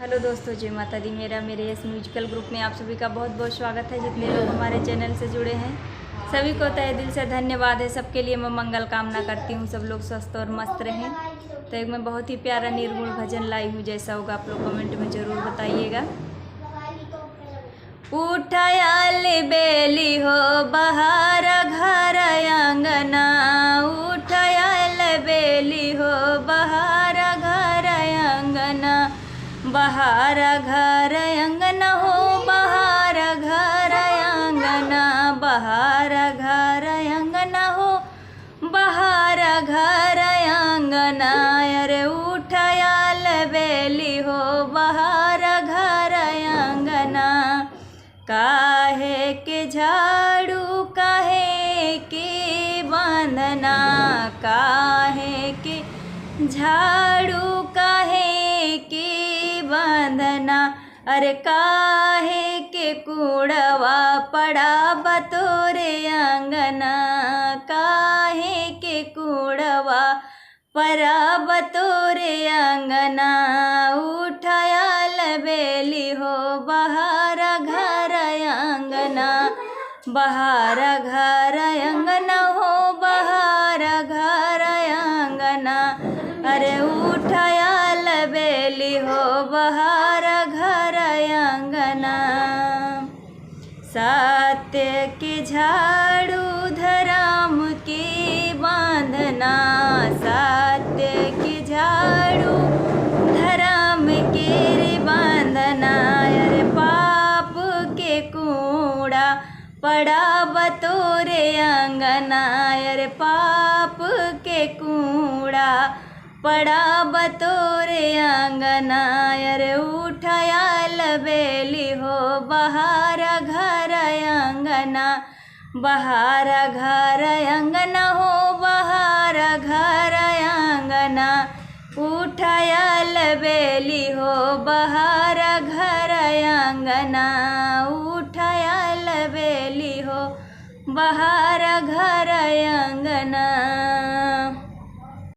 Hello दोस्तों, जय माता दी। मेरे यस म्यूजिकल ग्रुप में आप सभी का बहुत बहुत स्वागत है। जितने लोग हमारे चैनल से जुड़े हैं सभी को तहे दिल से धन्यवाद है। सबके लिए मैं मंगल कामना करती हूँ, सब लोग स्वस्थ और मस्त रहें। तो एक मैं बहुत ही प्यारा निर्गुण भजन लाई हूँ, जैसा होगा आप लोग कमेंट में ज़रूर बताइएगा। उठायल बेली हो बहार घर आंगना, उठायल बेली हो बहार घर आंगना, बहार घर आंगना हो बहार घर आंगना, बहार घर आंगना हो बहार घर आंगना। अरे उठायल बेली हो बहार घर आंगना, काहे के झाड़ू काहे के बांधना, काहे के झाड़ू काहे के बांधना। अरे काहे के कूड़वा पड़ा बतोरे आंगना, काहे के कूड़वा पड़ा बतोरे आंगना। उठायल बेली हो बहार घर आंगना, बहार घर आंगना हो बहार घर आंगना। अरे उठायल बेली हो बहार घर आंगना। सत्य के झाड़ू धर्म के बांधना, सत्य के झाड़ू धर्म के रे बांधना। अरे पाप के कूड़ा पड़ा बतोरे आंगना, अरे पाप के कूड़ा पड़ा बतोरे आंगना। अरे उठायल बेली हो बहार घर आंगना, बहार घर आंगना हो बहार घर आंगना। उठायल बेली हो बहार घर आंगना, उठायल बेली हो बहार घर आंगना।